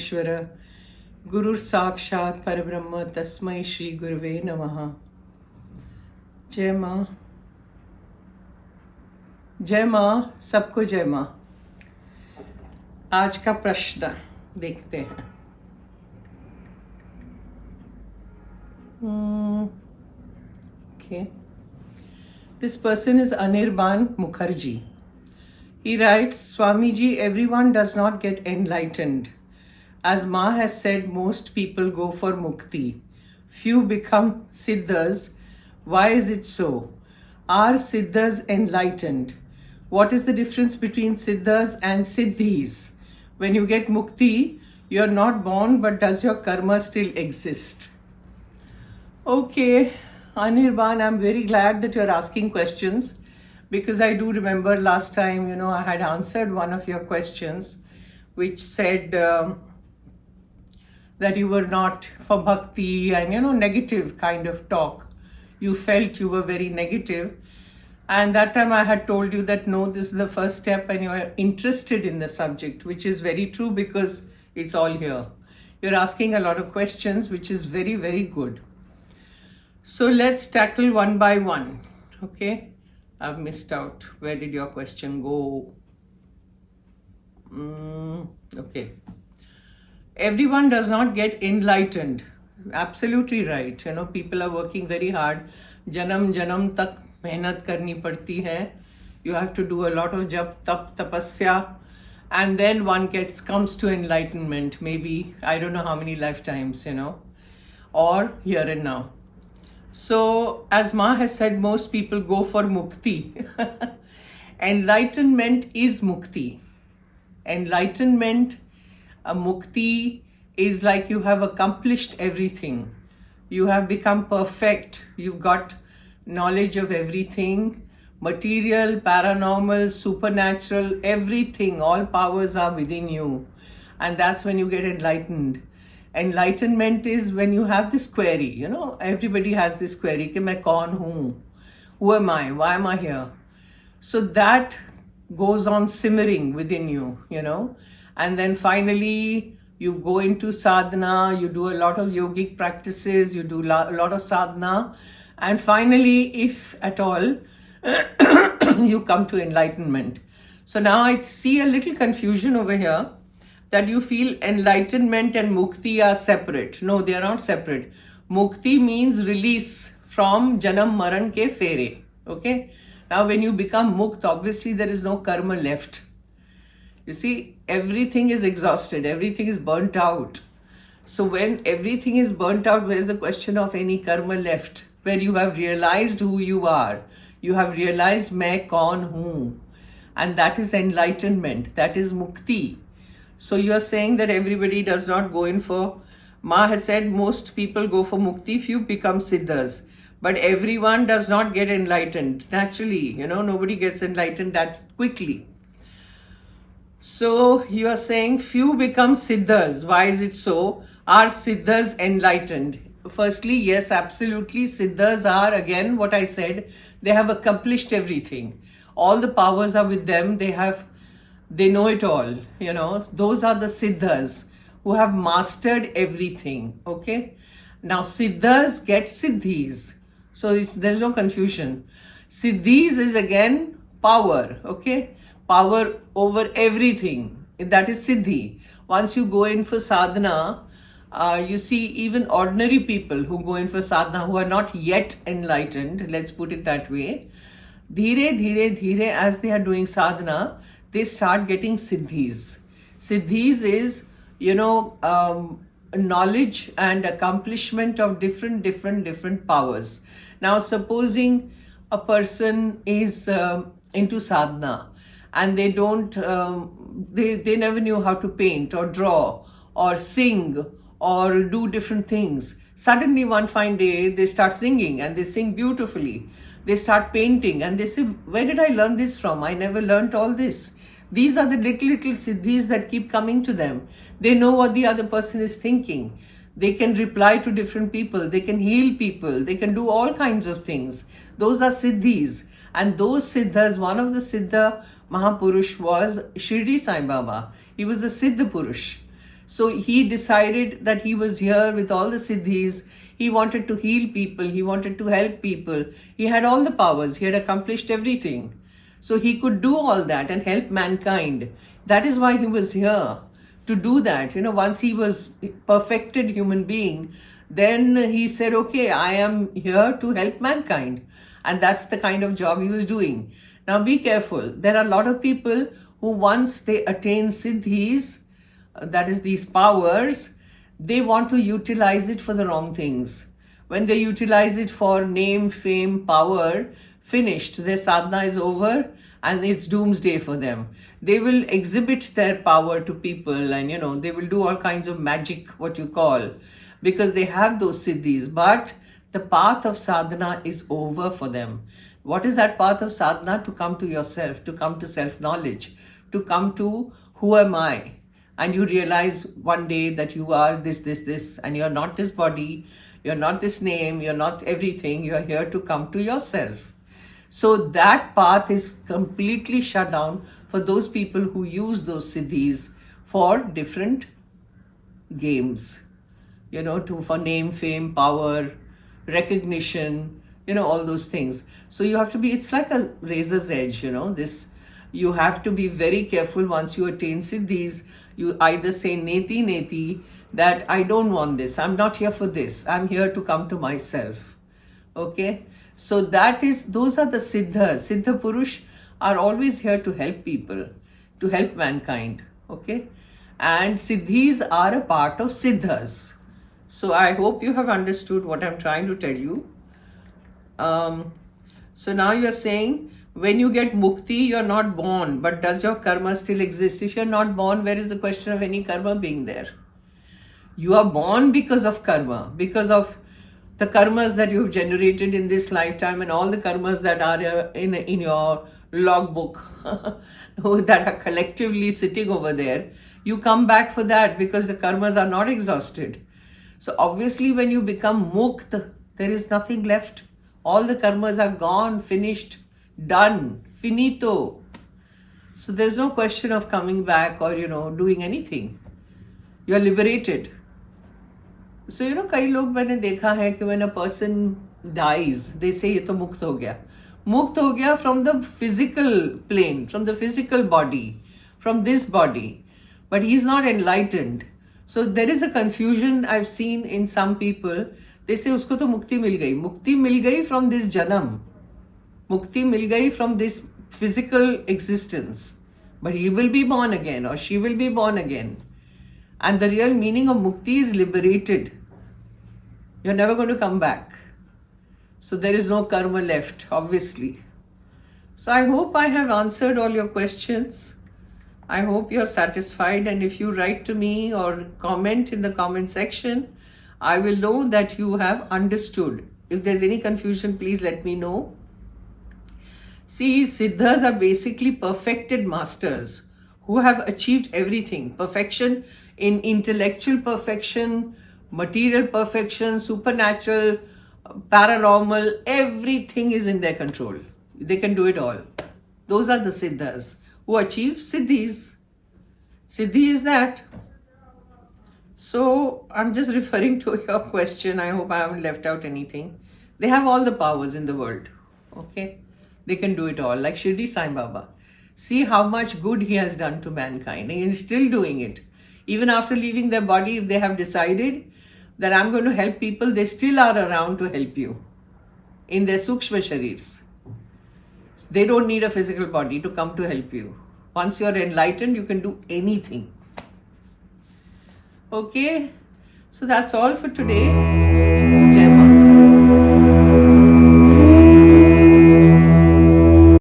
Parmeshwara Gurur Sakshat Parabrahma Tasmai Shri Guruve Namaha. जय माँ, जय माँ, सबको जय माँ। आज का प्रश्न देखते हैं। Okay. This person is Anirban Mukherjee. He writes, Swamiji, everyone does not get enlightened. As Ma has said, most people go for Mukti. Few become Siddhas. Why is it so? Are Siddhas enlightened? What is the difference between Siddhas and Siddhis? When you get Mukti, you are not born, but does your karma still exist? Okay, Anirban, I'm very glad that you're asking questions, because I do remember last time, I had answered one of your questions, which said that you were not for bhakti and, negative kind of talk. You felt you were very negative. And that time I had told you that no, this is the first step and you are interested in the subject, which is very true because it's all here. You're asking a lot of questions, which is very, very good. So let's tackle one by one. Okay, I've missed out. Where did your question go? Okay. Everyone does not get enlightened. Absolutely right. People are working very hard. Janam tak mehnat karni padti hai. You have to do a lot of jap, tap, tapasya. And then one comes to enlightenment. Maybe, I don't know how many lifetimes, or here and now. So, as Ma has said, most people go for Mukti. Enlightenment is Mukti. Enlightenment, Mukti is like you have accomplished everything. You have become perfect. You've got knowledge of everything. Material, paranormal, supernatural, everything. All powers are within you. And that's when you get enlightened. Enlightenment is when you have this query, everybody has this query, कि मैं कौन हूँ? Who am I? Why am I here? So that goes on simmering within you, and then finally you go into sadhana, you do a lot of yogic practices, you do a lot of sadhana, and finally, if at all, you come to enlightenment. So now I see a little confusion over here, that you feel enlightenment and mukti are separate. No, they are not separate. Mukti means release from janam maran ke fere. Okay? Now when you become mukt, obviously there is no karma left. You see, everything is exhausted, everything is burnt out. So when everything is burnt out, where is the question of any karma left? Where you have realized who you are. You have realized main kaun hoon. And that is enlightenment. That is mukti. So you are saying that everybody does not go in for, Ma has said most people go for mukti, few become siddhas. But everyone does not get enlightened. Naturally, nobody gets enlightened that quickly. So you are saying few become siddhas. Why is it so? Are siddhas enlightened? Firstly, yes, absolutely. Siddhas are, again, what I said, they have accomplished everything. All the powers are with them. They know it all, Those are the siddhas who have mastered everything, okay? Now, siddhas get siddhis. So there's no confusion. Siddhis is again power, okay? Power over everything. That is siddhi. Once you go in for sadhana, you see even ordinary people who go in for sadhana who are not yet enlightened, let's put it that way, dhire, as they are doing sadhana, they start getting siddhis. Siddhis is, knowledge and accomplishment of different powers. Now, supposing a person is into sadhana and they don't, they never knew how to paint or draw or sing or do different things. Suddenly one fine day they start singing and they sing beautifully. They start painting and they say, where did I learn this from? I never learnt all this. These are the little siddhis that keep coming to them. They know what the other person is thinking. They can reply to different people. They can heal people. They can do all kinds of things. Those are siddhis. And those siddhas, one of the siddha Mahapurush was Shirdi Sai Baba. He was a Siddha Purush. So he decided that he was here with all the Siddhis. He wanted to heal people. He wanted to help people. He had all the powers. He had accomplished everything. So he could do all that and help mankind. That is why he was here, to do that. Once he was perfected human being, then he said, okay, I am here to help mankind. And that's the kind of job he was doing. Now be careful. There are a lot of people who once they attain Siddhis, that is these powers, they want to utilize it for the wrong things. When they utilize it for name, fame, power, finished. Their sadhana is over and it's doomsday for them. They will exhibit their power to people and they will do all kinds of magic, what you call, because they have those siddhis. But the path of sadhana is over for them. What is that path of sadhana? To come to yourself, to come to self-knowledge, to come to who am I? And you realize one day that you are this, and you're not this body, you're not this name, you're not everything, you're here to come to yourself. So that path is completely shut down for those people who use those siddhis for different games, for name, fame, power, recognition, all those things. So you have to be, it's like a razor's edge, you have to be very careful. Once you attain siddhis, you either say neti neti, that I don't want this, I'm not here for this, I'm here to come to myself. Okay, so those are the siddhas. Siddha Purush are always here to help people, to help mankind. Okay, and siddhis are a part of siddhas. So I hope you have understood what I'm trying to tell you. So now you're saying, when you get mukti, you're not born, but does your karma still exist? If you're not born, where is the question of any karma being there? You are born because of karma, because of the karmas that you've generated in this lifetime and all the karmas that are in your logbook that are collectively sitting over there. You come back for that because the karmas are not exhausted. So obviously when you become mukt, there is nothing left. All the karmas are gone, finished, done, finito. So there's no question of coming back or doing anything. You're liberated. So कई लोग मैंने देखा है कि when a person dies, they say ये तो मुक्त हो गया. मुक्त हो गया from the physical plane, from the physical body, from this body. But he's not enlightened. So there is a confusion I've seen in some people. They say उसको तो मुक्ति मिल गई. मुक्ति मिल गई from this janam. Mukti mil gayi from this physical existence. But he will be born again or she will be born again. And the real meaning of mukti is liberated. You're never going to come back. So there is no karma left, obviously. So I hope I have answered all your questions. I hope you're satisfied. And if you write to me or comment in the comment section, I will know that you have understood. If there's any confusion, please let me know. See, Siddhas are basically perfected masters who have achieved everything. Perfection in intellectual perfection, material perfection, supernatural, paranormal, everything is in their control. They can do it all. Those are the Siddhas who achieve Siddhis. Siddhi is that. So I'm just referring to your question. I hope I haven't left out anything. They have all the powers in the world. Okay. They can do it all, like Shirdi Sai Baba. See how much good he has done to mankind. And he's still doing it. Even after leaving their body, if they have decided that I'm going to help people, they still are around to help you in their Sukshma Sharirs. They don't need a physical body to come to help you. Once you're enlightened, you can do anything. Okay, so that's all for today.